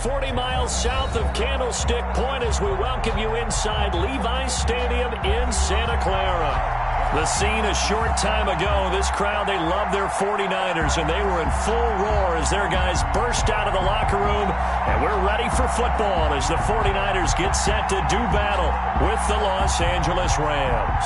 40 miles south of Candlestick Point as we welcome you inside Levi's Stadium in Santa Clara. The scene a short time ago, this crowd, they love their 49ers, and they were in full roar as their guys burst out of the locker room, and we're ready for football as the 49ers get set to do battle with the Los Angeles Rams.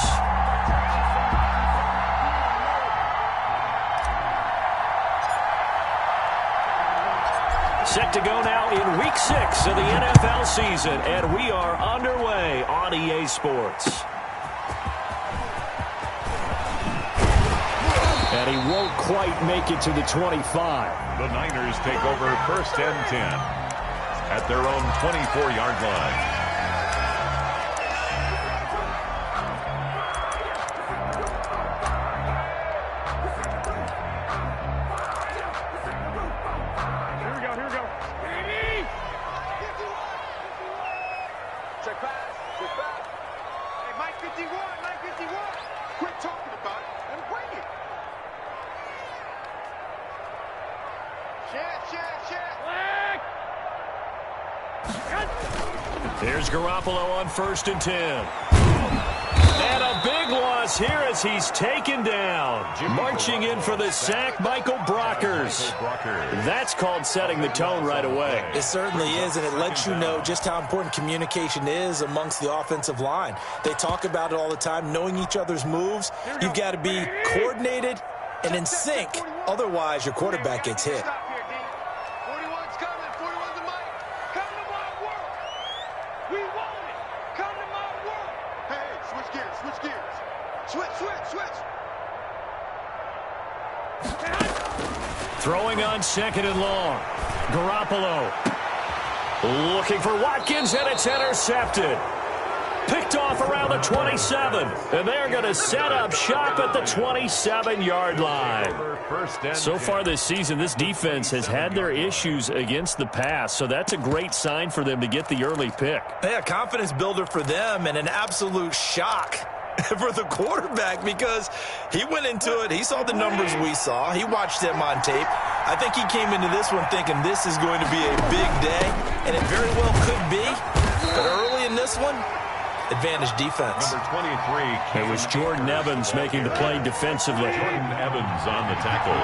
Set to go now in Week 6 of the NFL season, and we are underway on EA Sports. And he won't quite make it to the 25. The Niners take over 1st and 10 at their own 24-yard line. Here we go. Check pass. Hey, Mike 51. Quit talking about it and bring it. There's Garoppolo on 1st and 10. And a big loss here as he's taken down. Marching in for the sack, Michael Brockers. That's called setting the tone right away. It certainly is, and it lets you know just how important communication is amongst the offensive line. They talk about it all the time, knowing each other's moves. You've got to be coordinated and in sync. Otherwise, your quarterback gets hit. Throwing on 2nd and long. Garoppolo looking for Watkins, and it's intercepted. Picked off around the 27, and they're going to set up shop at the 27-yard line. So far this season, this defense has had their issues against the pass, so that's a great sign for them to get the early pick. Yeah, confidence builder for them and an absolute shock for the quarterback because he went into it. He saw the numbers we saw. He watched them on tape. I think he came into this one thinking this is going to be a big day, and it very well could be. But early in this one, advantage defense. Number 23. It was Jordan Evans making the play defensively. Jordan Evans on the tackle.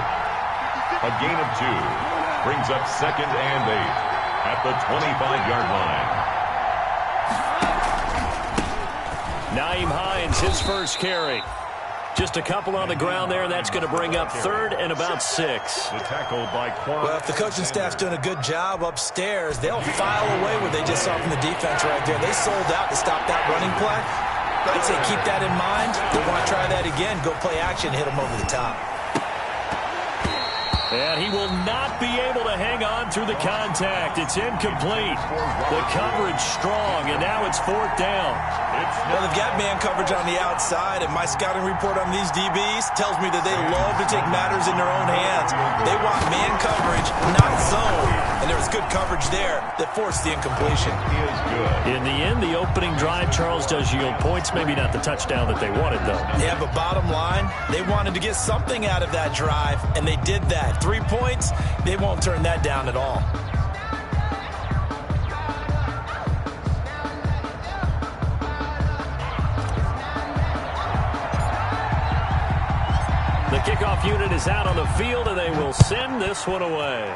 A gain of 2. Brings up 2nd and 8 at the 25-yard line. Naeem Hines, his first carry. Just a couple on the ground there, and that's going to bring up 3rd and about 6. The tackle by Quan. Well, if the coaching staff's doing a good job upstairs, they'll file away what they just saw from the defense right there. They sold out to stop that running play. I'd say keep that in mind. They want to try that again. Go play action, hit them over the top. And he will not be able to hang on through the contact. It's incomplete. The coverage strong, and now it's 4th down. Well, they've got man coverage on the outside, and my scouting report on these DBs tells me that they love to take matters in their own hands. They want man coverage, not zone. And there was good coverage there that forced the incompletion. He is good. In the end, the opening drive, Charles, does yield points. Maybe not the touchdown that they wanted, though. Yeah, but bottom line, they wanted to get something out of that drive, and they did that. 3 points, they won't turn that down at all. The kickoff unit is out on the field, and they will send this one away.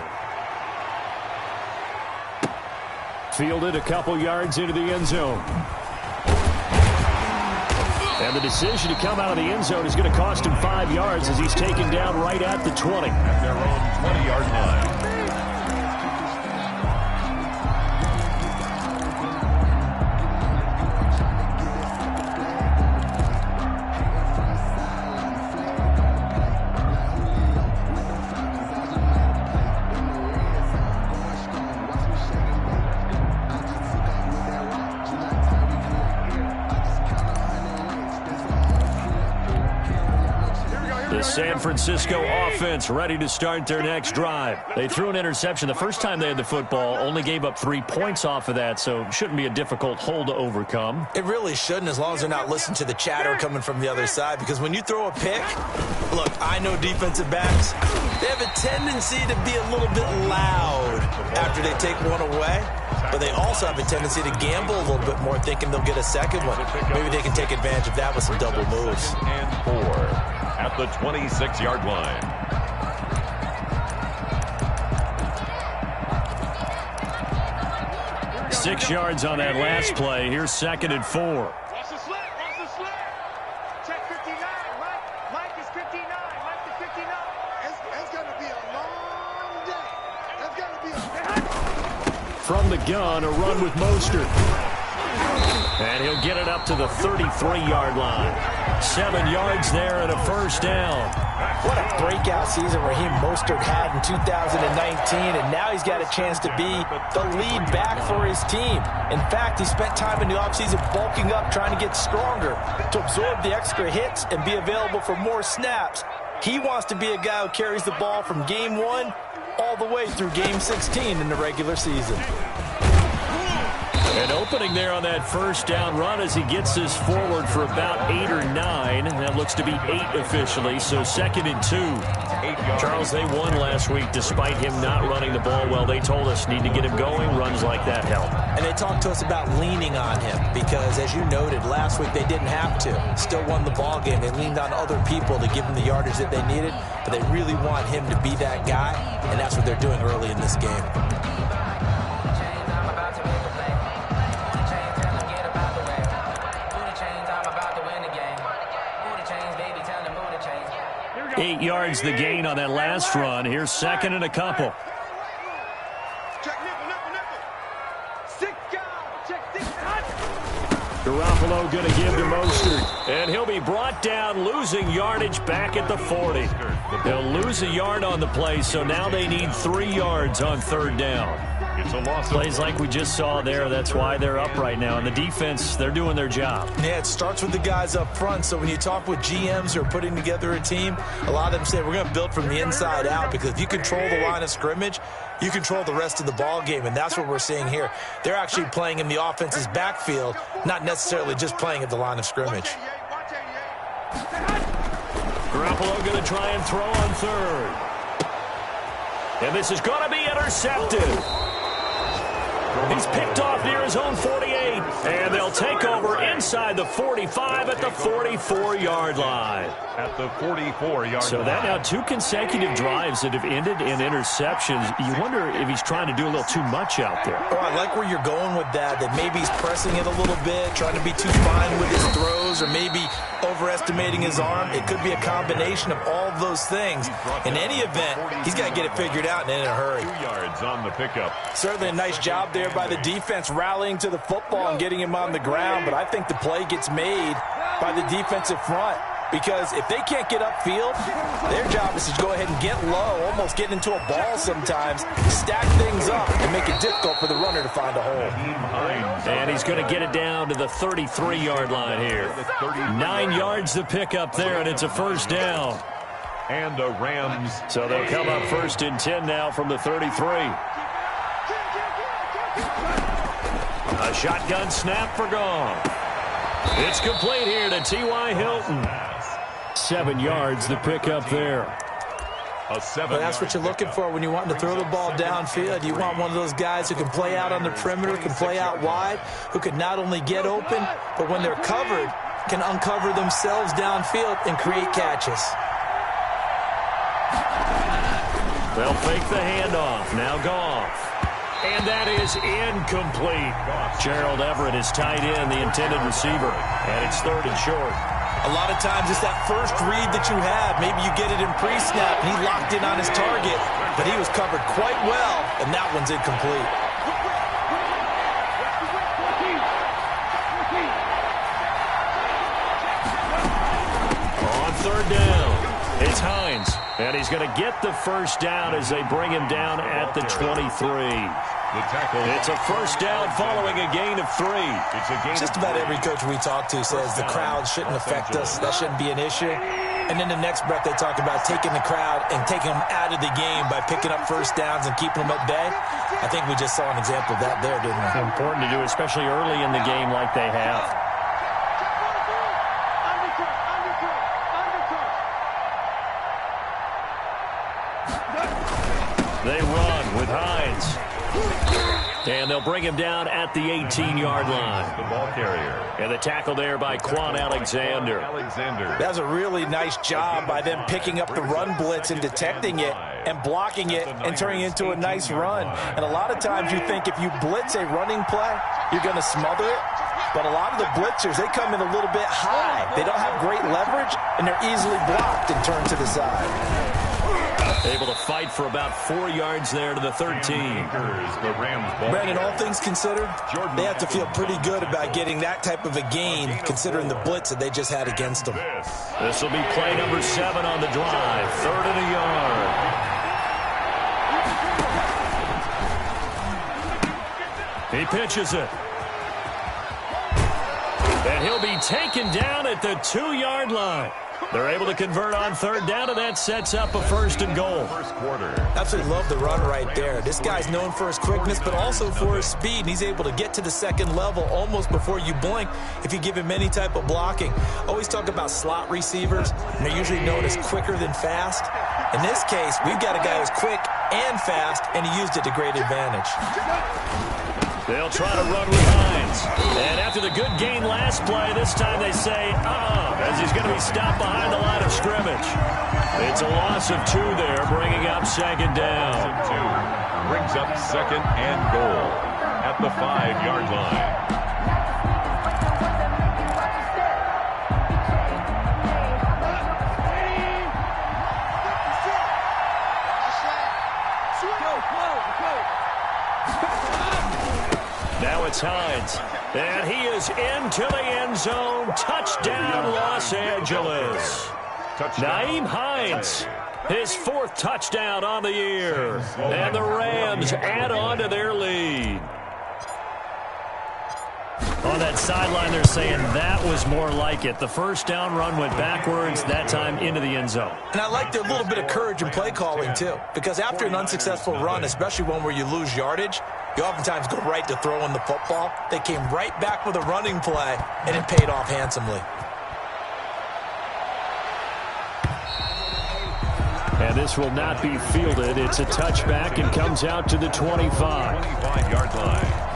Fielded a couple yards into the end zone. And the decision to come out of the end zone is going to cost him 5 yards as he's taken down right at the 20. At their own 20-yard line. The San Francisco offense ready to start their next drive. They threw an interception the first time they had the football, only gave up 3 points off of that, so it shouldn't be a difficult hole to overcome. It really shouldn't, as long as they're not listening to the chatter coming from the other side, because when you throw a pick, look, I know defensive backs, they have a tendency to be a little bit loud. after they take one away, but they also have a tendency to gamble a little bit more, thinking they'll get a second one. Maybe they can take advantage of that with some double moves. And 4 at the 26-yard line. Six yards on that last play. Here's 2nd and 4. Watch the slant. Watch the slant. Check 59. Mike is 59. Mike is 59. It's going to be a long day. It's going to be a... From the gun, a run with Mostert. And he'll get it up to the 33-yard line. 7 yards there and a first down. What a breakout season Raheem Mostert had in 2019, and now he's got a chance to be the lead back for his team. In fact, he spent time in the offseason bulking up, trying to get stronger, to absorb the extra hits and be available for more snaps. He wants to be a guy who carries the ball from game 1 all the way through game 16 in the regular season. An opening there on that first down run as he gets this forward for about 8 or 9. That looks to be 8 officially, so 2nd and 2. Charles, they won last week despite him not running the ball well. They told us need to get him going. Runs like that help. And they talked to us about leaning on him because, as you noted, last week they didn't have to. Still won the ball game. They leaned on other people to give them the yardage that they needed, but they really want him to be that guy, and that's what they're doing early in this game. 8 yards the gain on that last run. Here's 2nd and a couple. Check nickel. 6 guys. Check 6 guys. Garoppolo going to give to Mostert. And he'll be brought down, losing yardage back at the 40. They'll lose a yard on the play, so now they need 3 yards on 3rd down. It's a loss. Plays like we just saw there. That's why they're up right now. And the defense, they're doing their job. Yeah, it starts with the guys up front. So when you talk with GMs who are putting together a team, a lot of them say we're going to build from the inside out, because if you control the line of scrimmage, you control the rest of the ball game, and that's what we're seeing here. They're actually playing in the offense's backfield, not necessarily just playing at the line of scrimmage. Garoppolo going to try and throw on 3rd. And this is going to be intercepted. He's picked off near his own 48, and they'll take over inside the 45 at the 44-yard line. At the 44-yard line. So that now 2 consecutive drives that have ended in interceptions. You wonder if he's trying to do a little too much out there. Oh, I like where you're going with that maybe he's pressing it a little bit, trying to be too fine with his throws, or maybe overestimating his arm. It could be a combination of all of those things. In any event, he's got to get it figured out and in a hurry. 2 yards on the pickup. Certainly a nice job there by the defense, rallying to the football and getting him on the ground, but I think the play gets made by the defensive front, because if they can't get upfield, their job is to go ahead and get low, almost get into a ball sometimes, stack things up, and make it difficult for the runner to find a hole. And he's going to get it down to the 33-yard line here. 9 yards to pick up there, and it's a first down. And the Rams. So they'll come up 1st and 10 now from the 33. A shotgun snap for Gone. It's complete here to T.Y. Hilton. 7 yards the pick up there. Well, that's what you're looking for when you want to throw the ball downfield. You want one of those guys who can play out on the perimeter, can play out wide, who can not only get open, but when they're covered, can uncover themselves downfield and create catches. They'll fake the handoff. Now Goff. And that is incomplete. Gerald Everett is tied in, the intended receiver. And it's 3rd and short. A lot of times it's that first read that you have. Maybe you get it in pre-snap, and he locked in on his target, but he was covered quite well, and that one's incomplete. On 3rd down, it's Hines. And he's going to get the first down as they bring him down at the 23. The tackle. It's a first down following a gain of 3. It's a gain. Just about every coach we talk to says the crowd shouldn't affect us. That shouldn't be an issue. And then the next breath they talk about taking the crowd and taking them out of the game by picking up first downs and keeping them at bay. I think we just saw an example of that there, didn't we? Important to do, especially early in the game like they have. They run with Hines. And they'll bring him down at the 18-yard line. The ball carrier. And the tackle there by Quan Alexander. That's a really nice job by them picking up the run blitz and detecting it and blocking it and turning it into a nice run. And a lot of times you think if you blitz a running play, you're going to smother it. But a lot of the blitzers, they come in a little bit high. They don't have great leverage, and they're easily blocked and turned to the side. Able to fight for about 4 yards there to the 13. Brandon, all things considered, they have to feel pretty good about getting that type of a gain, considering the blitz that they just had against them. This will be play number 7 on the drive. 3rd and a yard. He pitches it. And he'll be taken down at the 2-yard line. They're able to convert on 3rd down, and that sets up a 1st and goal. First quarter. Absolutely love the run right there. This guy's known for his quickness, but also for his speed. And he's able to get to the second level almost before you blink if you give him any type of blocking. Always talk about slot receivers, and they're usually known as quicker than fast. In this case, we've got a guy who's quick and fast, and he used it to great advantage. They'll try to run with Hines. And after the good gain last play, this time they say, as he's going to be stopped behind the line of scrimmage. It's a loss of 2 there, bringing up 2nd down. 2 brings up 2nd and goal at the 5-yard line. Now it's Hines, and he is into the end zone. Touchdown, Los Angeles. Nyheim Hines, his 4th touchdown on the year, and the Rams add on to their lead. On that sideline, they're saying that was more like it. The first down run went backwards, that time into the end zone. And I like their little bit of courage in play calling, too, because after an unsuccessful run, especially one where you lose yardage, you oftentimes go right to throwing the football. They came right back with a running play, and it paid off handsomely. And this will not be fielded. It's a touchback and comes out to the 25. 25-yard line.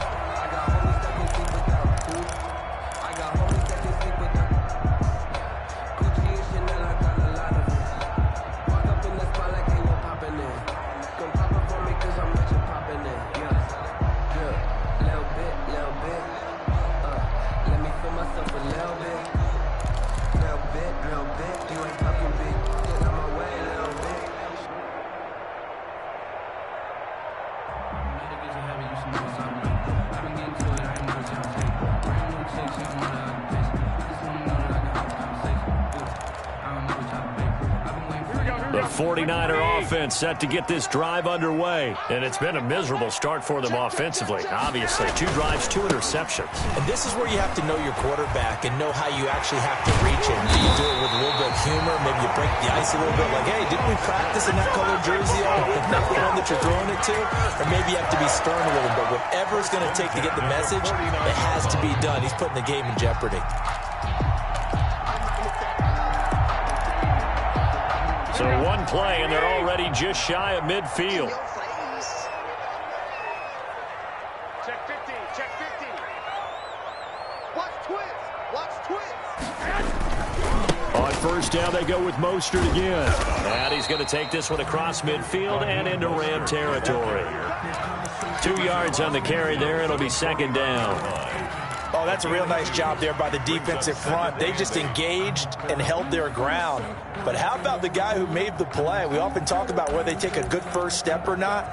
The 49er offense set to get this drive underway. And it's been a miserable start for them offensively. Obviously, 2 drives, 2 interceptions. And this is where you have to know your quarterback and know how you actually have to reach him. Do you do it with a little bit of humor? Maybe you break the ice a little bit like, hey, didn't we practice in that colored jersey? If not the one that you're throwing it to? Or maybe you have to be stern a little bit. Whatever it's going to take to get the message, it has to be done. He's putting the game in jeopardy. So 1 play, and they're already just shy of midfield. Check 50, check 50. Watch twist, watch twist. On 1st down, they go with Mostert again. And he's going to take this one across midfield and into Ram territory. 2 yards on the carry there. It'll be 2nd down. Oh, that's a real nice job there by the defensive front. They just engaged and held their ground. But how about the guy who made the play? We often talk about whether they take a good first step or not.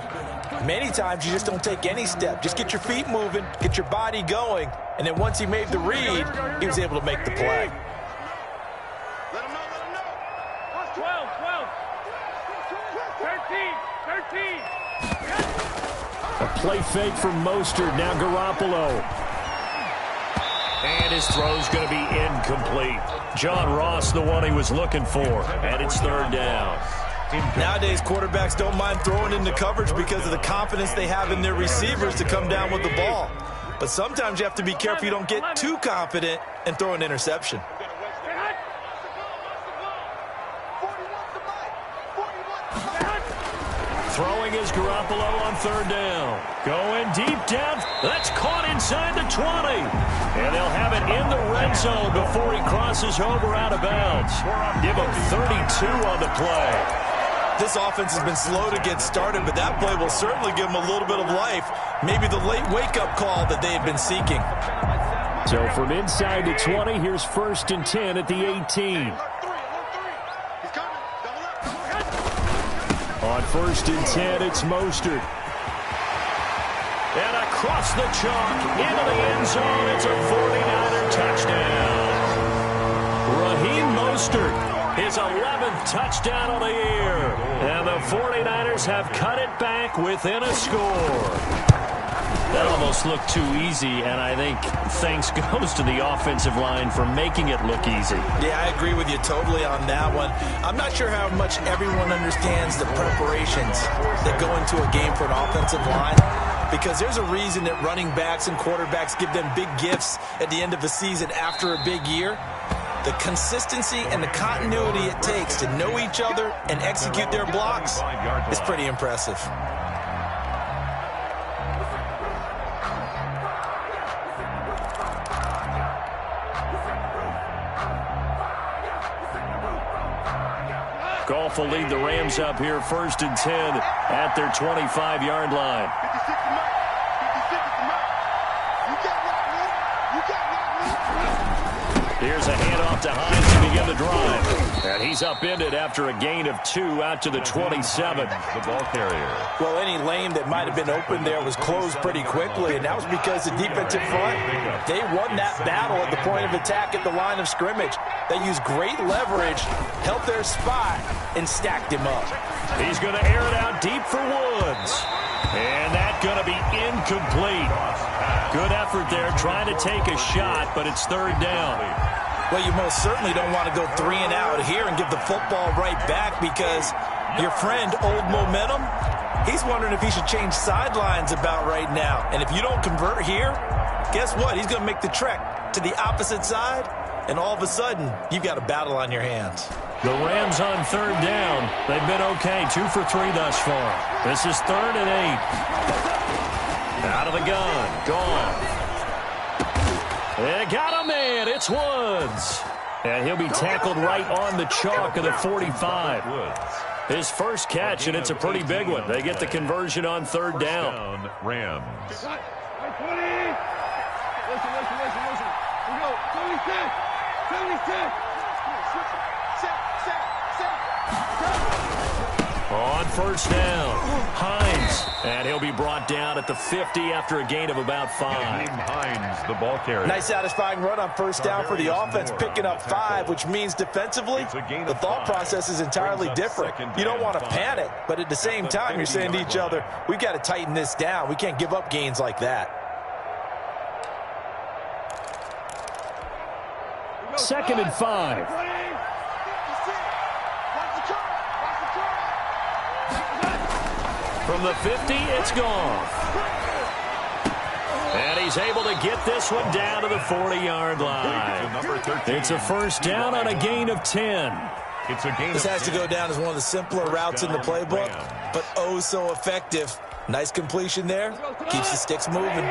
Many times you just don't take any step. Just get your feet moving, get your body going, and then once he made the read, he was able to make the play. Let him know, let him know. Watch 12, 13. A play fake from Mostert. Now Garoppolo. And his throw's going to be incomplete. John Ross, the one he was looking for. And it's 3rd down. Nowadays, quarterbacks don't mind throwing into coverage because of the confidence they have in their receivers to come down with the ball. But sometimes you have to be careful you don't get too confident and throw an interception. Throwing is Garoppolo on third down. Going deep down. That's caught inside the 20. And they'll have it in the red zone before he crosses over out of bounds. Give him 32 on the play. This offense has been slow to get started, but that play will certainly give them a little bit of life. Maybe the late wake-up call that they had been seeking. So from inside the 20, here's 1st and 10 at the 18. On 1st and 10, it's Mostert. And across the chalk, into the end zone, it's a 49er touchdown. Raheem Mostert, his 11th touchdown of the year. And the 49ers have cut it back within a score. That almost looked too easy, and I think thanks goes to the offensive line for making it look easy. Yeah, I agree with you totally on that one. I'm not sure how much everyone understands the preparations that go into a game for an offensive line, because there's a reason that running backs and quarterbacks give them big gifts at the end of the season after a big year. The consistency and the continuity it takes to know each other and execute their blocks is pretty impressive. Goff will lead the Rams up here 1st and 10 at their 25-yard line. Here's a handoff to Hines to begin the drive. And he's upended after a gain of 2 out to the 27. The ball carrier. Well, any lane that might have been open there was closed pretty quickly, and that was because the defensive front, they won that battle at the point of attack at the line of scrimmage. They used great leverage, held their spot, and stacked him up. He's going to air it out deep for Woods. And that's going to be incomplete. Good effort there trying to take a shot, but it's 3rd down. Well, you most certainly don't want to go 3 and out here and give the football right back, because your friend, Old Momentum, he's wondering if he should change sidelines about right now. And if you don't convert here, guess what? He's going to make the trek to the opposite side, and all of a sudden, you've got a battle on your hands. The Rams on 3rd down. They've been okay, 2 for 3 thus far. This is 3rd and 8. Out of the gun, gone. They got him in. It's Woods. And he'll be tackled right on the chalk of the 45. His first catch, and it's a pretty big one. They get the conversion on 3rd down. Rams. Listen. We go. 76. On 1st down, Hines. And he'll be brought down at the 50 after a gain of about 5. Hines, the ball carrier. Nice satisfying run on 1st down for the offense, picking up 5, which means defensively, the thought process is entirely different. You don't want to panic, but at the same time, you're saying to each other, we've got to tighten this down. We can't give up gains like that. 2nd and 5. From the 50, it's gone. And he's able to get this one down to the 40-yard line. It's a 1st down on a gain of 10. This has to go down as one of the simpler routes in the playbook, but oh so effective. Nice completion there. Keeps the sticks moving.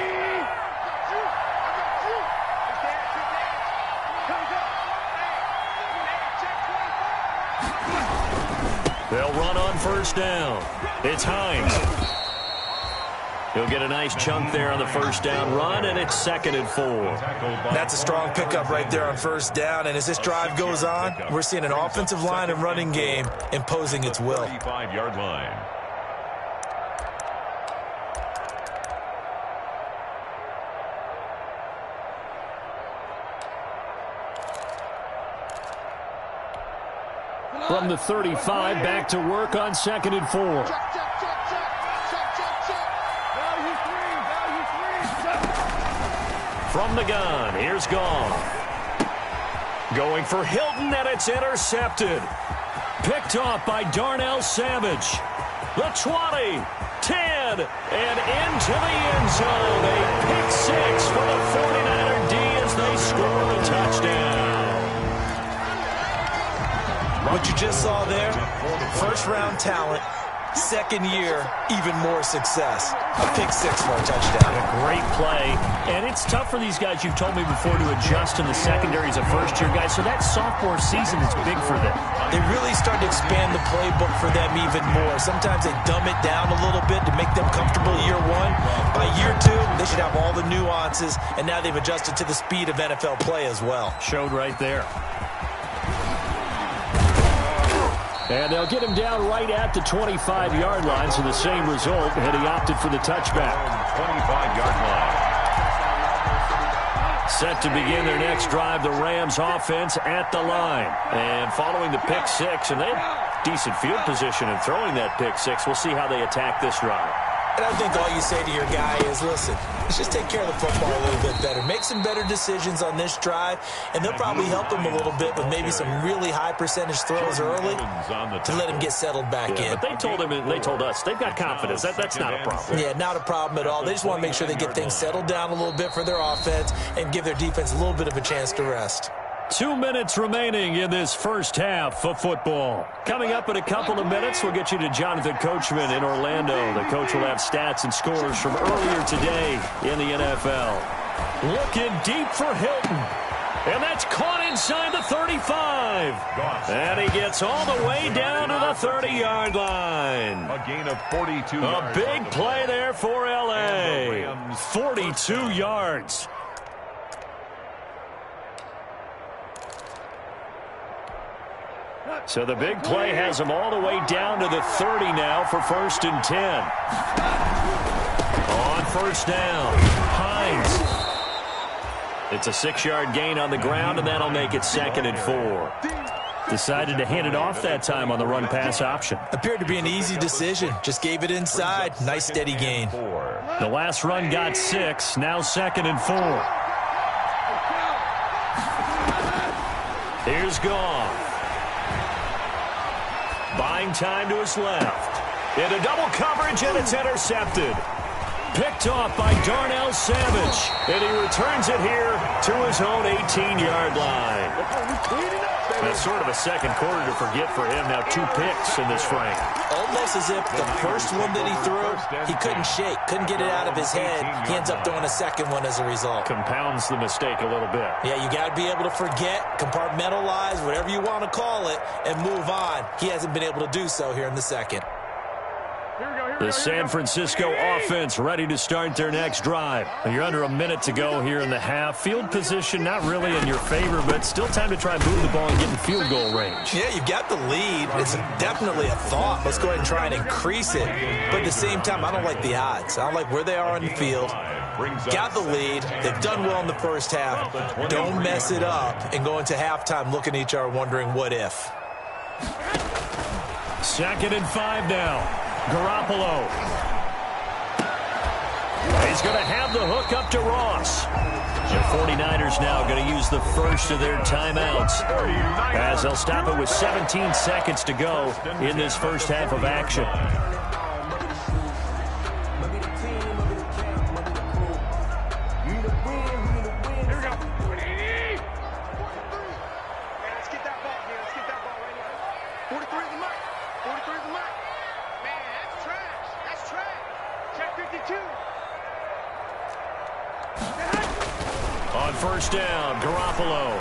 They'll run on 1st down. It's Hines. He'll get a nice chunk there on the 1st down run, and it's 2nd and 4. That's a strong pickup right there on 1st down, and as this drive goes on, we're seeing an offensive line and running game imposing its will. 35-yard line. From the 35, back to work on 2nd and 4. From the gun, here's Goff. Going for Hilton, and it's intercepted. Picked off by Darnell Savage. The 20, 10, and into the end zone. A pick 6 for the 49er D as they score the touchdown. What you just saw there, first-round talent, Second year, even more success. A pick six for a touchdown. A great play. And it's tough for these guys, you've told me before, to adjust in the secondary as a first-year guy. So that sophomore season is big for them. They really start to expand the playbook for them even more. Sometimes they dumb it down a little bit to make them comfortable year one. By year two, they should have all the nuances, and now they've adjusted to the speed of NFL play as well. Showed right there. And they'll get him down right at the 25-yard line, so the same result, and he opted for the touchback. 25-yard line. Set to begin their next drive, the Rams offense at the line. And following the pick six, and they have decent field position in throwing that pick six. We'll see how they attack this drive. And I think all you say to your guy is, listen, let's just take care of the football a little bit better. Make some better decisions on this drive, and they'll probably help him a little bit with maybe some really high percentage throws early to let him get settled back in. But they told him, and they told us, they've got confidence. That's not a problem. Yeah, not a problem at all. They just want to make sure they get things settled down a little bit for their offense and give their defense a little bit of a chance to rest. 2 minutes remaining in this first half of football. Coming up in a couple of minutes, we'll get you to Jonathan Coachman in Orlando. The coach will have stats and scores from earlier today in the NFL. Looking deep for Hilton. And that's caught inside the 35. And he gets all the way down to the 30-yard line. A gain of 42 A yards. big play there for L.A. 42 yards. So the big play has him all the way down to the 30 now for 1st and 10. On first down, Hines. It's a 6-yard gain on the ground, and that'll make it 2nd and 4. Decided to hand it off that time on the run-pass option. Appeared to be an easy decision. Just gave it inside. Nice steady gain. The last run got 6. Now 2nd and 4. Here's Goff. Buying time to his left. Into double coverage, and it's intercepted. Picked off by Darnell Savage. And he returns it here to his own 18-yard line. That's sort of a second quarter to forget for him. Now 2 picks in this frame. Almost as if the first one that he threw, he couldn't shake, couldn't get it out of his head. He ends up throwing a second one as a result. Compounds the mistake a little bit. Yeah, you got to be able to forget, compartmentalize, whatever you want to call it, and move on. He hasn't been able to do so here in the second. The San Francisco offense ready to start their next drive. You're under a minute to go here in the half. Field position not really in your favor, but still time to try and move the ball and get in field goal range. Yeah, you've got the lead. It's definitely a thought. Let's go ahead and try and increase it. But at the same time, I don't like the odds. I don't like where they are on the field. Got the lead. They've done well in the first half. Don't mess it up and go into halftime looking at each other wondering what if. 2nd and 5 now. Garoppolo. He's going to have the hook up to Ross. The 49ers now going to use the first of their timeouts as they'll stop it with 17 seconds to go in this first half of action. On first down, Garoppolo.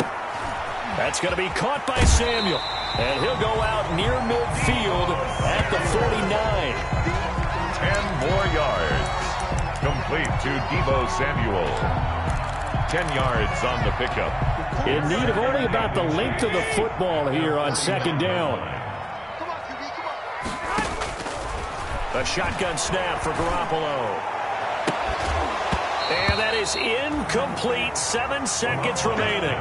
That's going to be caught by Samuel. And he'll go out near midfield at the 49. 10 more yards. Complete to Deebo Samuel. 10 yards on the pickup. In need of only about the length of the football here on 2nd down. A shotgun snap for Garoppolo. And that is incomplete. 7 seconds remaining.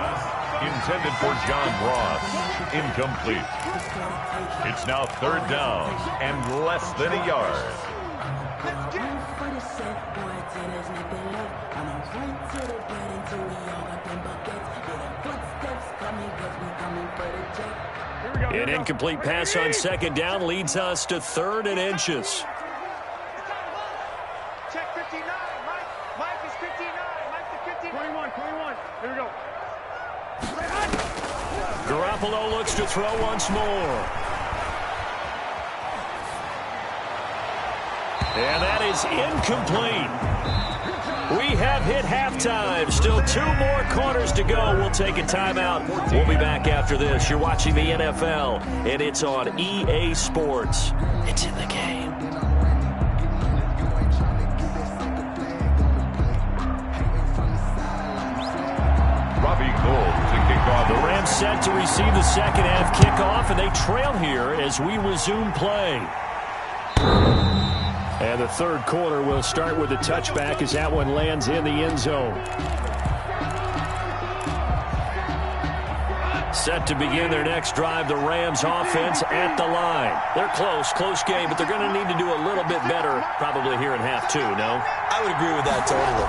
Intended for John Ross. Incomplete. It's now 3rd down and less than a yard. An incomplete pass on 2nd down leads us to 3rd and inches. Check 59. Mike is 59. Mike is 59. 21. Here we go. Garoppolo looks to throw once more. And that is incomplete. We have hit halftime. Still 2 more quarters to go. We'll take a timeout. We'll be back after this. You're watching the NFL, and it's on EA Sports. It's in the game. The Rams set to receive the second half kickoff, and they trail here as we resume play. And the third quarter will start with a touchback as that one lands in the end zone. Set to begin their next drive, the Rams offense at the line. They're close game, but they're going to need to do a little bit better probably here in half 2, no? I would agree with that totally.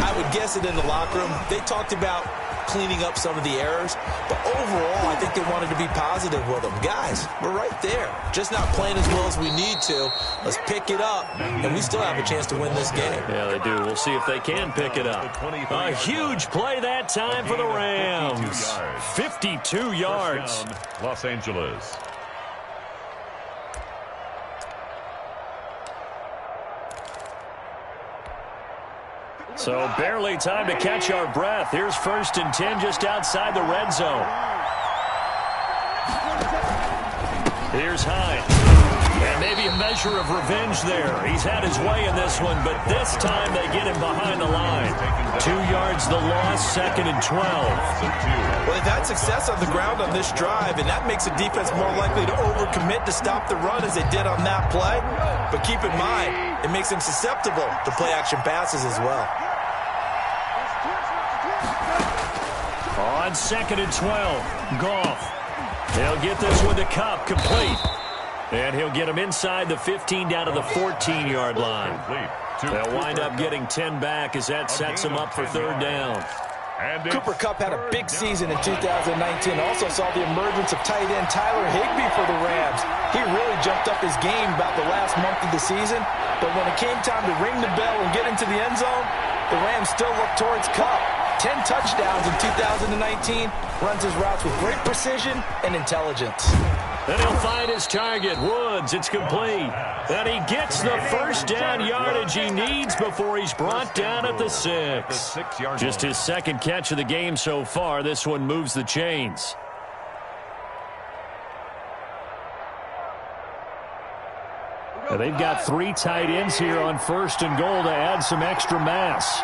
I would guess it in the locker room. They talked about cleaning up some of the errors, but overall, I think they wanted to be positive with them. Guys, we're right there. Just not playing as well as we need to. Let's pick it up, and we still have a chance to win this game. Yeah, they do. We'll see if they can pick it up. A huge play that time for the Rams. 52 yards. Los Angeles. So barely time to catch our breath. Here's 1st and 10 just outside the red zone. Here's Hines. And maybe a measure of revenge there. He's had his way in this one, but this time they get him behind the line. 2 yards the loss, 2nd and 12. Well, they've had success on the ground on this drive, and that makes a defense more likely to overcommit to stop the run as they did on that play. But keep in mind, it makes them susceptible to play-action passes as well. On 2nd and 12, Goff. He'll get this one to Kupp, complete. And he'll get him inside the 15 down to the 14-yard line. They'll wind up getting 10 back as that sets him up for 3rd down. Cooper Kupp had a big season in 2019. Also saw the emergence of tight end Tyler Higbee for the Rams. He really jumped up his game about the last month of the season. But when it came time to ring the bell and get into the end zone, the Rams still looked towards Kupp. 10 touchdowns in 2019, runs his routes with great precision and intelligence. Then he'll find his target, Woods. It's complete. And he gets the 1st down yardage he needs before he's brought down at the 6. Just his 2nd catch of the game so far. This one moves the chains. Now they've got 3 tight ends here on 1st and goal to add some extra mass.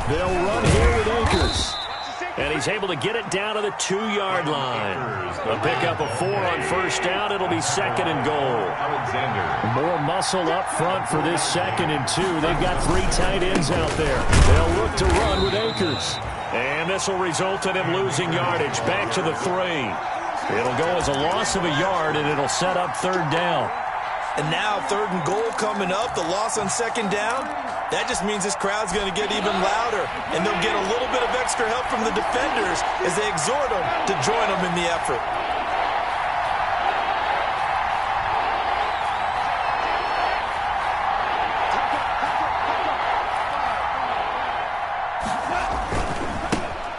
They'll run here with Akers. And he's able to get it down to the 2-yard line. A pickup of 4 on 1st down. It'll be 2nd and goal. More muscle up front for this 2nd and 2. They've got 3 tight ends out there. They'll look to run with Akers. And this will result in him losing yardage. Back to the 3. It'll go as a loss of a yard, and it'll set up 3rd down. And now 3rd and goal coming up. The loss on 2nd down. That just means this crowd's going to get even louder, and they'll get a little bit of extra help from the defenders as they exhort them to join them in the effort.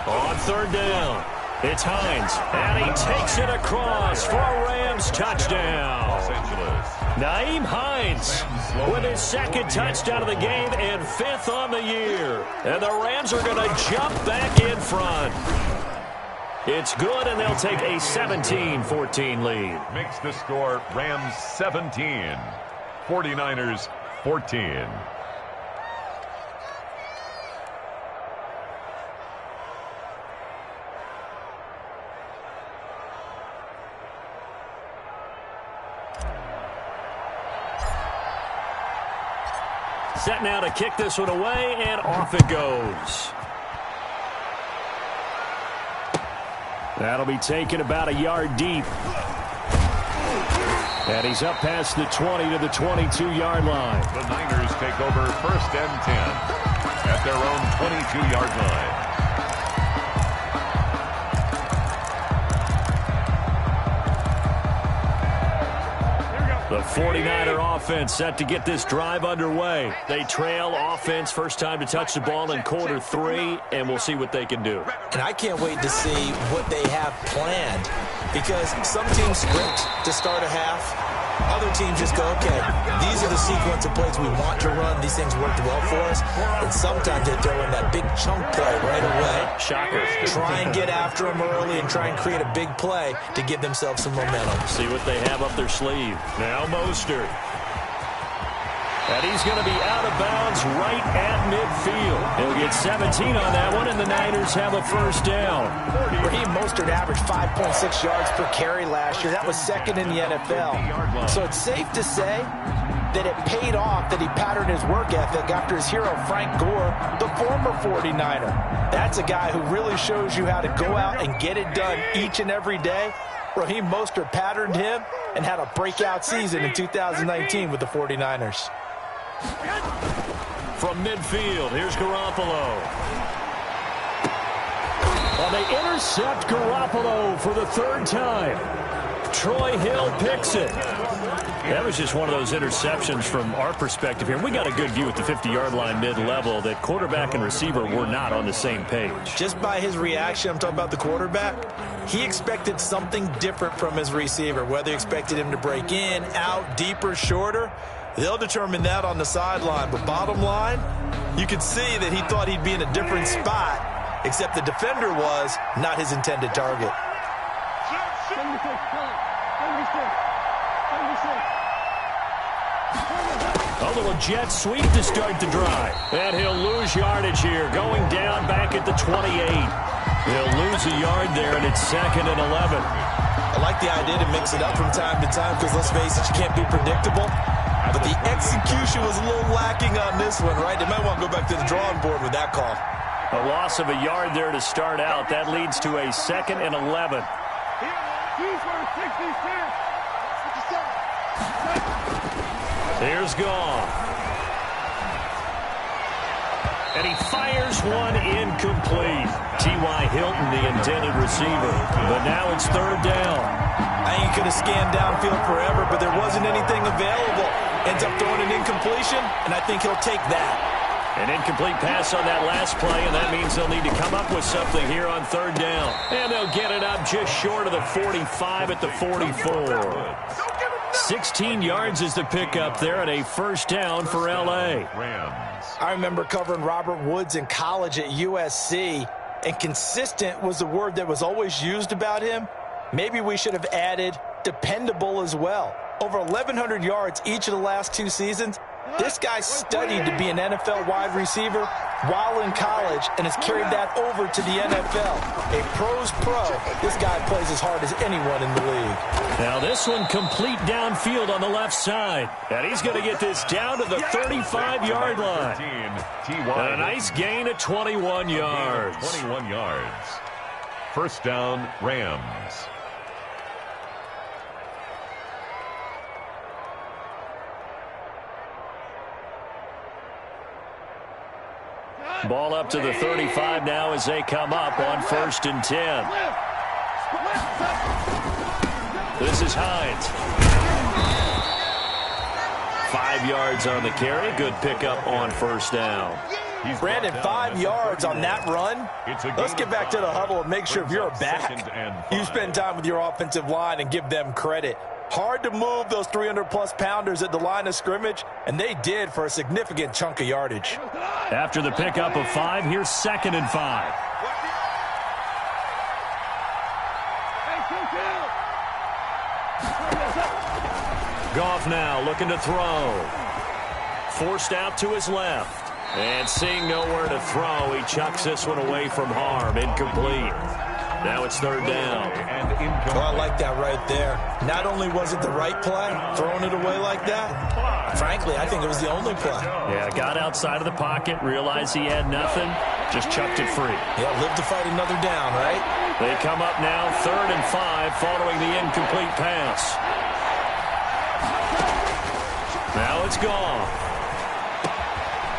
On 3rd down, it's Hines, and he takes it across for a Rams touchdown. Los Angeles. Naeem Hines with his 2nd touchdown of the game and 5th on the year. And the Rams are going to jump back in front. It's good, and they'll take a 17-14 lead. Makes the score Rams 17, 49ers 14. Set now to kick this one away, and off it goes. That'll be taken about a yard deep. And he's up past the 20 to the 22-yard line. The Niners take over 1st and 10 at their own 22-yard line. The 49er offense set to get this drive underway. They trail offense, first time to touch the ball in quarter 3, and we'll see what they can do. And I can't wait to see what they have planned, because some teams script to start a half, Other teams just go, okay, these are the sequence of plays we want to run. These things worked well for us. And sometimes they throw in that big chunk play right away. Shocker. Try and get after them early and try and create a big play to give themselves some momentum. See what they have up their sleeve. Now Mostert. And he's going to be out of bounds right at midfield. He'll get 17 on that one, and the Niners have a first down. Raheem Mostert averaged 5.6 yards per carry last year. That was second in the NFL. So it's safe to say that it paid off that he patterned his work ethic after his hero Frank Gore, the former 49er. That's a guy who really shows you how to go out and get it done each and every day. Raheem Mostert patterned him and had a breakout season in 2019 with the 49ers. From midfield, here's Garoppolo. And they intercept Garoppolo for the third time. Troy Hill picks it. That was just one of those interceptions from our perspective here. We got a good view at the 50-yard line mid-level that quarterback and receiver were not on the same page. Just by his reaction, I'm talking about the quarterback, he expected something different from his receiver, whether he expected him to break in, out, deeper, shorter. They'll determine that on the sideline. But bottom line, you could see that he thought he'd be in a different spot, except the defender was not his intended target. A little jet sweep to start the drive. And he'll lose yardage here, going down back at the 28. He'll lose a yard there, and it's 2nd and 11. I like the idea to mix it up from time to time because, let's face it, you can't be predictable. But the execution was a little lacking on this one, right? They might want to go back to the drawing board with that call. A loss of a yard there to start out. That leads to a 2nd and 11. Here's Goff. And he fires one incomplete. T.Y. Hilton, the intended receiver. But now it's 3rd down. I ain't going to scan downfield forever, but there wasn't anything available. Ends up throwing an incompletion, and I think he'll take that. An incomplete pass on that last play, and that means they'll need to come up with something here on 3rd down. And they'll get it up just short of the 45 at the 44. 16 yards is the pickup there, and a first down for L.A. I remember covering Robert Woods in college at USC, and consistent was the word that was always used about him. Maybe we should have added dependable as well. Over 1,100 yards each of the last 2 seasons. This guy studied to be an NFL wide receiver while in college and has carried that over to the NFL. A pro's pro. This guy plays as hard as anyone in the league. Now this one complete downfield on the left side. And he's going to get this down to the 35-yard line. And a nice gain of 21 yards. 21 yards. First down, Rams. Ball up to the 35 now as they come up on 1st and 10. This is Hines. 5 yards on the carry. Good pickup on 1st down. Brandon, 5 yards on that run. Let's get back to the huddle and make sure if you're a back, you spend time with your offensive line and give them credit. Hard to move those 300-plus pounders at the line of scrimmage, and they did for a significant chunk of yardage. After the pickup of 5, here's 2nd and 5. Goff now looking to throw. Forced out to his left. And seeing nowhere to throw, he chucks this one away from harm. Incomplete. Now it's 3rd down. Oh, I like that right there. Not only was it the right play, throwing it away like that, frankly, I think it was the only play. Yeah, got outside of the pocket, realized he had nothing, just chucked it free. Yeah, live to fight another down, right? They come up now 3rd and 5 following the incomplete pass. Now it's gone.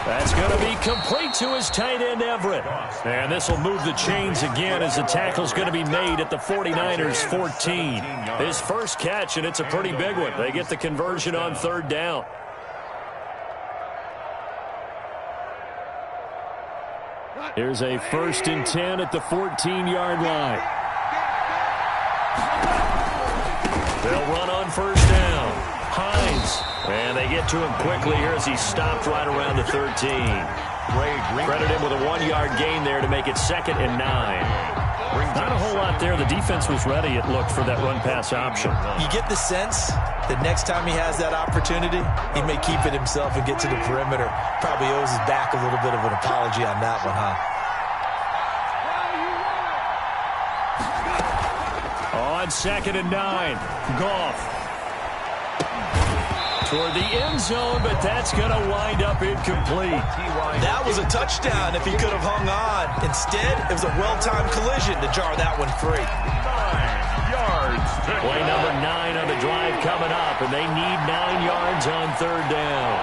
That's going to be complete to his tight end, Everett. And this will move the chains again as the tackle's going to be made at the 49ers 14. His first catch, and it's a pretty big one. They get the conversion on 3rd down. Here's a 1st and 10 at the 14-yard line. They'll run on 1st down. Hines. And they get to him quickly here as he stopped right around the 13. Credit him with a 1-yard gain there to make it 2nd and 9. Not a whole lot there. The defense was ready, it looked, for that run-pass option. You get the sense that next time he has that opportunity, he may keep it himself and get to the perimeter. Probably owes his back a little bit of an apology on that one, huh? On 2nd and 9, Goff. Toward the end zone, but that's going to wind up incomplete. That was a touchdown if he could have hung on. Instead, it was a well-timed collision to jar that one free. 9 yards. Play number 9 on the drive coming up, and they need 9 yards on 3rd down.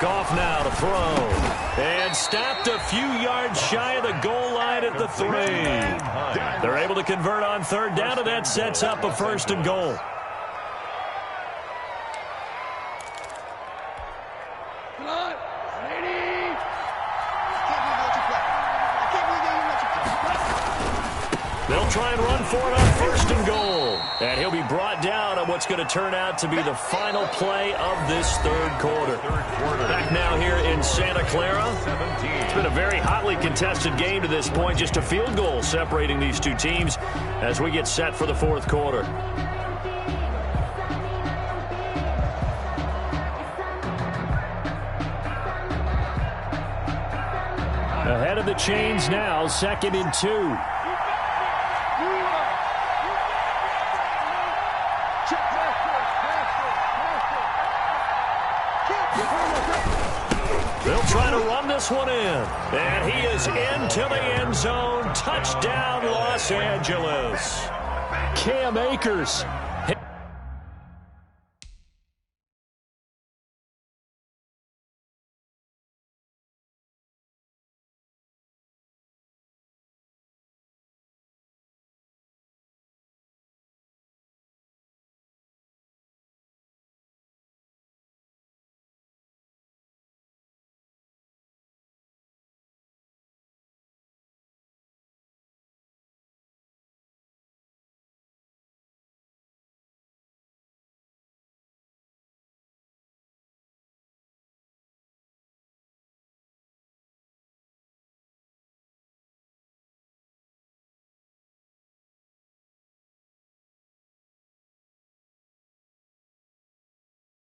Goff now to throw. And stopped a few yards shy of the goal line at the 3. They're able to convert on 3rd down, and that sets up a 1st and goal. They'll try and run for it on 1st and goal. And he'll be brought down on what's going to turn out to be the final play of this 3rd quarter. Back now here in Santa Clara. It's been a very hotly contested game to this point. Just a field goal separating these two teams as we get set for the 4th quarter. Ahead of the chains now, 2nd and 2. They'll try to run this one in. And he is into the end zone. Touchdown, Los Angeles. Cam Akers.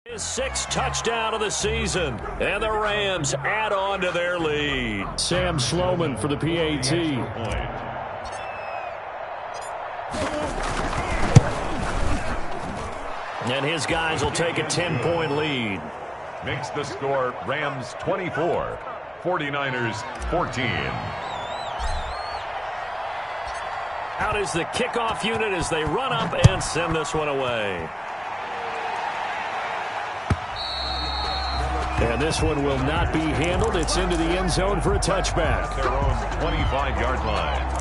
His 6th touchdown of the season, and the Rams add on to their lead. Sam Sloman for the PAT. And his guys will take a 10-point lead. Makes the score Rams 24, 49ers 14. Out is the kickoff unit as they run up and send this one away. And this one will not be handled. It's into the end zone for a touchback. Their own 25-yard line.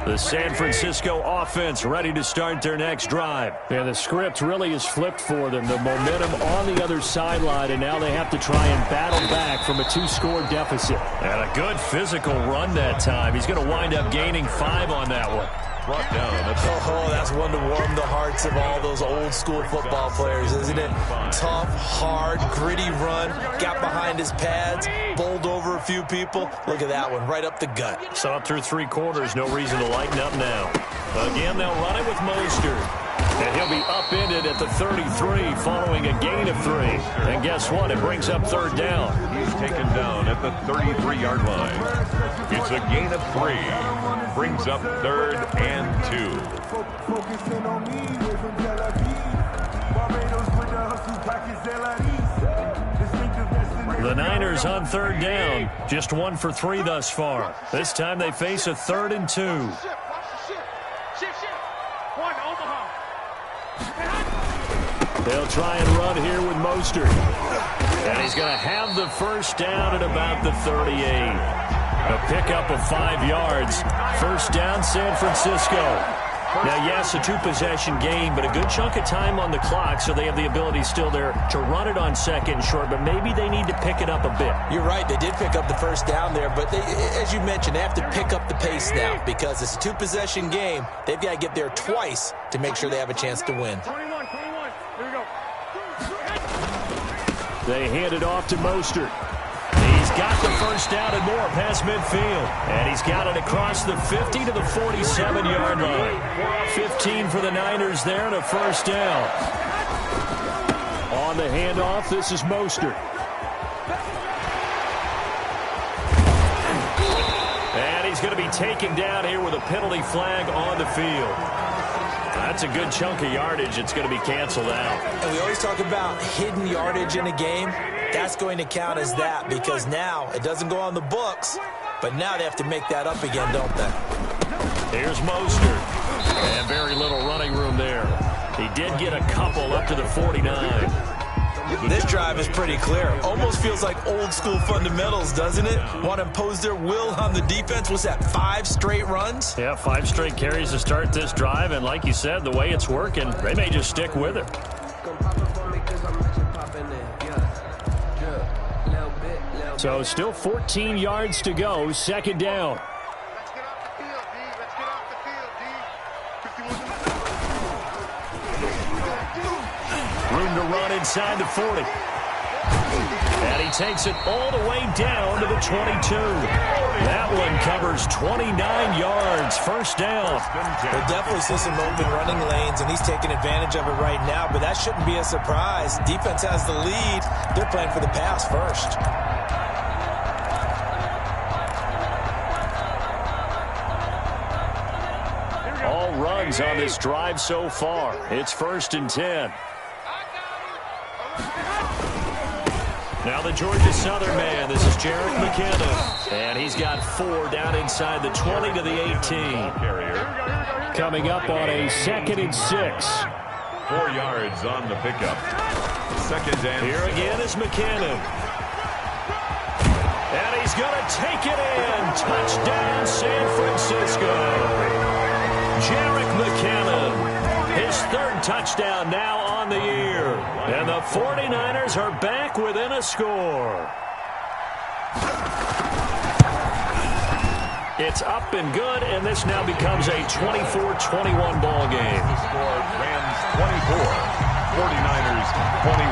The San Francisco offense ready to start their next drive. And the script really is flipped for them. The momentum on the other sideline, and now they have to try and battle back from a 2-score deficit. And a good physical run that time. He's going to wind up gaining 5 on that one. Brought down. That's one to warm the hearts of all those old-school football players, isn't it? Tough, hard, gritty run. Got behind his pads, bowled over a few people. Look at that one, right up the gut. Saw it through 3 quarters. No reason to lighten up now. Again, they'll run it with Mostert. And he'll be upended at the 33 following a gain of 3. And guess what? It brings up 3rd down. He's taken down at the 33-yard line. It's a gain of 3. Brings up 3rd and 2. The Niners on 3rd down. Just 1 for 3 thus far. This time they face a 3rd and 2. They'll try and run here with Mostert. And he's going to have the 1st down at about the 38. A pickup of 5 yards. 1st down, San Francisco. Now, yes, a two-possession game, but a good chunk of time on the clock, so they have the ability still there to run it on second and short, but maybe they need to pick it up a bit. You're right. They did pick up the first down there, but as you mentioned, they have to pick up the pace now because it's a two-possession game. They've got to get there twice to make sure they have a chance to win. 21. Here we go. They hand it off to Mostert. He's got the first down and more past midfield. And he's got it across the 50 to the 47-yard line. 15 for the Niners there and a first down. On the handoff, this is Mostert. And he's going to be taken down here with a penalty flag on the field. That's a good chunk of yardage. It's going to be canceled out. And we always talk about hidden yardage in a game. That's going to count as that because now it doesn't go on the books, but now they have to make that up again, don't they? Here's Mostert. And very little running room there. He did get a couple up to the 49. This drive is pretty clear. Almost feels like old school fundamentals, doesn't it? Want to impose their will on the defense. Was that 5 straight runs? Yeah, 5 straight carries to start this drive. And like you said, the way it's working, they may just stick with it. So still 14 yards to go. Second down. Let's get off the field, D. Let's get off the field, D. 51. Room to run inside the 40. And he takes it all the way down to the 22. That one covers 29 yards. First down. We'll definitely see some open running lanes, and he's taking advantage of it right now, but that shouldn't be a surprise. Defense has the lead. They're playing for the pass first. All runs on this drive so far. It's 1st and 10. Now the Georgia Southern man. This is Jerick McKinnon. And he's got 4 down inside the 20 to the 18. Coming up on a 2nd and 6. 4 yards on the pickup. 2nd and Here again is McKinnon. And he's going to take it in. Touchdown, San Francisco. Jerick McKinnon, his 3rd touchdown now on the year. And the 49ers are back within a score. It's up and good, and this now becomes a 24-21 ball game. the score, Rams 24, 49ers 21.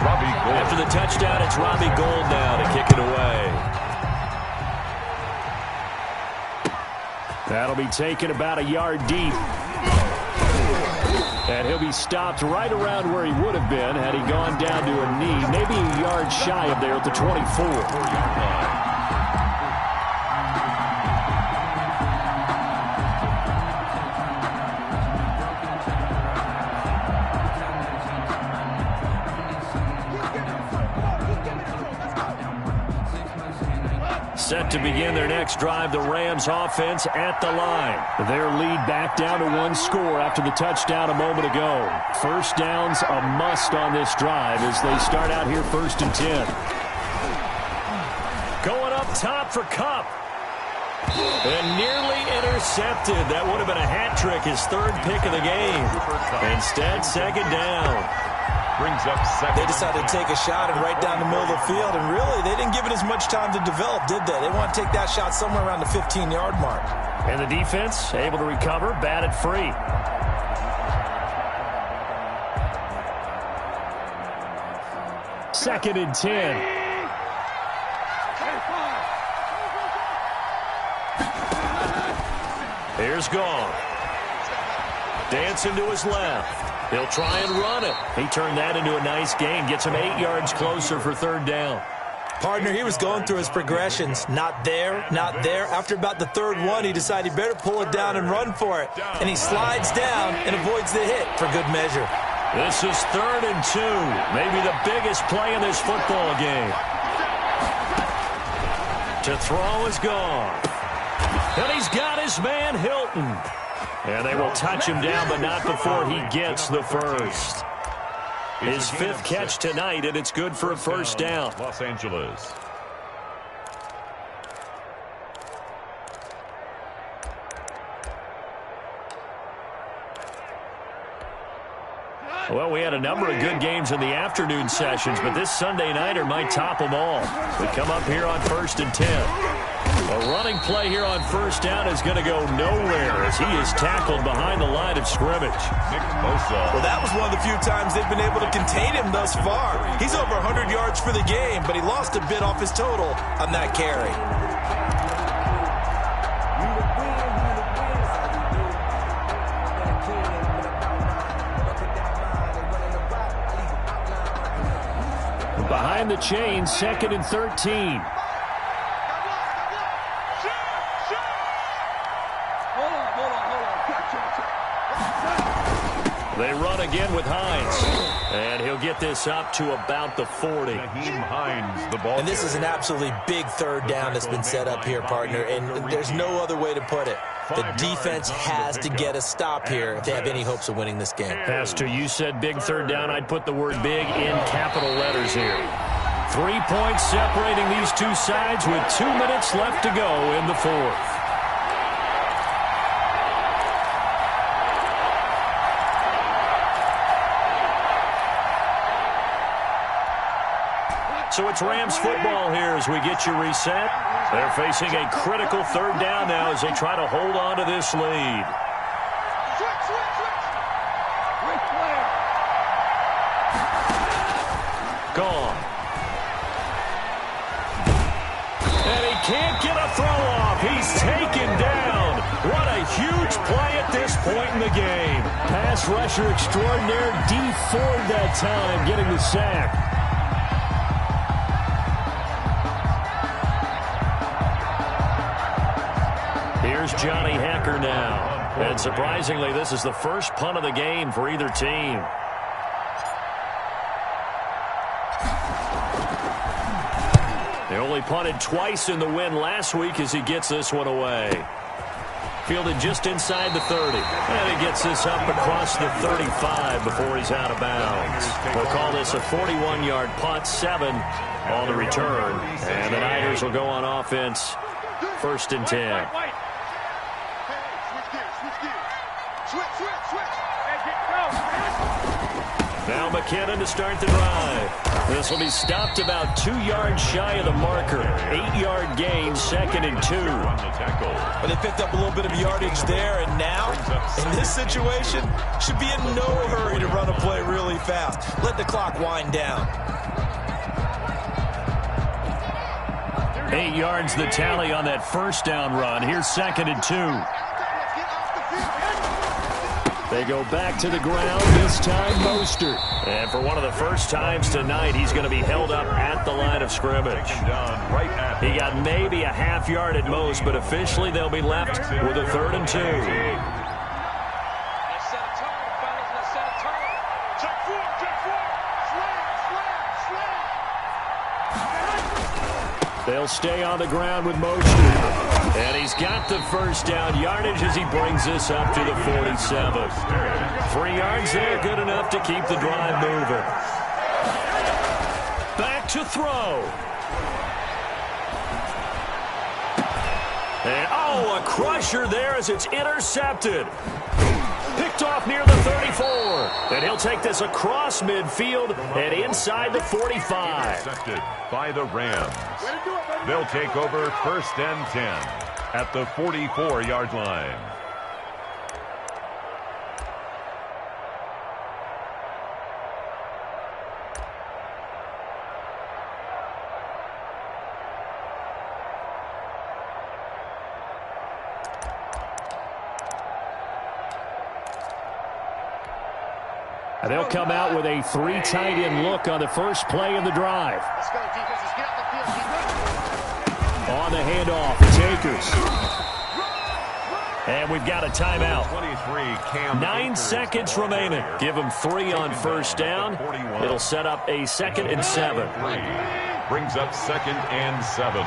Robbie Gould. After the touchdown, it's Robbie Gould now to kick it away. That'll be taken about a yard deep. And he'll be stopped right around where he would have been had he gone down to a knee, maybe a yard shy of there at the 24. 4-yard line. Set to begin their next drive, the Rams offense at the line. Their lead back down to 1 score after the touchdown a moment ago. First down's a must on this drive as they start out here 1st and 10. Going up top for Kupp. And nearly intercepted. That would have been a hat trick, his 3rd pick of the game. Instead, 2nd down. Brings up 2nd. They decided to take a shot and right down the middle of the field, and really, they didn't give it as much time to develop, did they? They want to take that shot somewhere around the 15-yard mark. And the defense able to recover, batted free. Second and 10. Here's Gone. Dancing to his left. He'll try and run it. He turned that into a nice gain. Gets him 8 yards closer for 3rd down. Partner, he was going through his progressions. Not there, not there. After about the 3rd one, he decided he better pull it down and run for it. And he slides down and avoids the hit for good measure. This is 3rd and 2. Maybe the biggest play in this football game. To throw is Gone. And he's got his man Hilton. And they will touch him down, but not before he gets the first. His 5th catch tonight, and it's good for a first down. Los Angeles. Well, we had a number of good games in the afternoon sessions, but this Sunday nighter might top them all. We come up here on 1st and 10. A running play here on 1st down is going to go nowhere as he is tackled behind the line of scrimmage. Well, that was one of the few times they've been able to contain him thus far. He's over 100 yards for the game, but he lost a bit off his total on that carry. Behind the chain, 2nd and 13. They run again with Hines. And he'll get this up to about the 40. Hines, the ball and this is an absolutely big 3rd down that's been set up here, partner, and there's no other way to put it. The defense has to get a stop here if they have any hopes of winning this game. Pastor, you said big 3rd down. I'd put the word big in capital letters here. 3 points separating these two sides with 2 minutes left to go in the 4th. So it's Rams football here as we get you reset. They're facing a critical 3rd down now as they try to hold on to this lead. Gone. And he can't get a throw off. He's taken down. What a huge play at this point in the game. Pass rusher extraordinaire. D Ford that time getting the sack. Here's Johnny Hecker now. And surprisingly, this is the first punt of the game for either team. They only punted twice in the win last week as he gets this one away. Fielded just inside the 30. And he gets this up across the 35 before he's out of bounds. We'll call this a 41-yard punt, 7 on the return. And the Niners will go on offense, 1st and 10. Now McKinnon to start the drive. This will be stopped about 2 yards shy of the marker. 8-yard gain, 2nd and 2. But they picked up a little bit of yardage there, and now, in this situation, should be in no hurry to run a play really fast. Let the clock wind down. 8 yards the tally on that 1st down run. Here's 2nd and 2. They go back to the ground, this time Mostert. And for one of the first times tonight, he's going to be held up at the line of scrimmage. He got maybe a half yard at most, but officially they'll be left with a 3rd and 2. They'll stay on the ground with Mostert. And he's got the 1st down yardage as he brings this up to the 47. 3 yards there, good enough to keep the drive moving. Back to throw. And, a crusher there as it's intercepted. Picked off near the 34. And he'll take this across midfield and inside the 45. Intercepted by the Rams. They'll take over 1st and 10 at the 44-yard line. They'll come out with a 3 tight end look on the first play of the drive. Let's go, defense. Let's get out the field. Keep On the handoff, Takers. And we've got a timeout. 9 seconds remaining. Give them 3 on 1st down. It'll set up a 2nd and 7. Brings up 2nd and 7.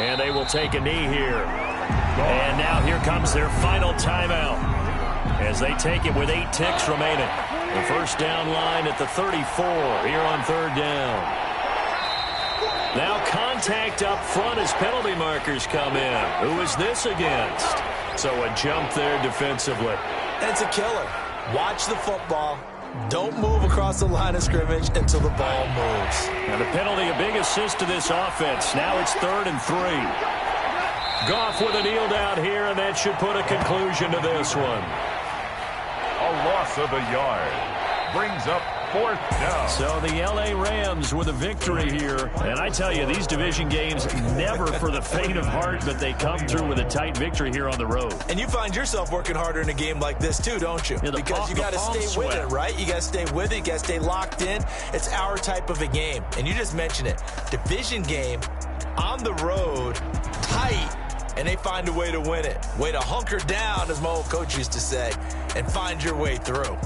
And they will take a knee here. And now here comes their final timeout as they take it with 8 ticks remaining. The 1st down line at the 34 here on 3rd down. Now contact up front as penalty markers come in. Who is this against? So a jump there defensively. And it's a killer. Watch the football. Don't move across the line of scrimmage until the ball moves. And the penalty, a big assist to this offense. Now it's 3rd and 3. Goff with a kneel down here, and that should put a conclusion to this one. A loss of a yard. Brings up 4th down. So the L.A. Rams with a victory here. And I tell you, these division games, never for the faint of heart, but they come through with a tight victory here on the road. And you find yourself working harder in a game like this too, don't you? Yeah, because you got to stay with it, right? You got to stay with it. You got to stay locked in. It's our type of a game. And you just mentioned it. Division game, on the road, tight, and they find a way to win it. Way to hunker down, as my old coach used to say, and find your way through.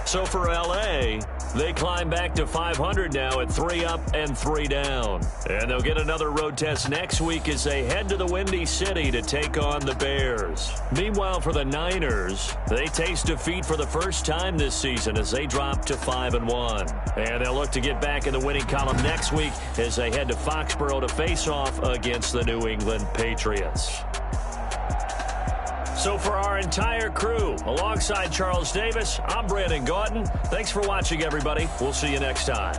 So for L.A., they climb back to 500 now at 3 up and 3 down. And they'll get another road test next week as they head to the Windy City to take on the Bears. Meanwhile, for the Niners, they taste defeat for the first time this season as they drop to 5-1. And they'll look to get back in the winning column next week as they head to Foxborough to face off against the New England Patriots. So for our entire crew, alongside Charles Davis, I'm Brandon Gautin. Thanks for watching, everybody. We'll see you next time.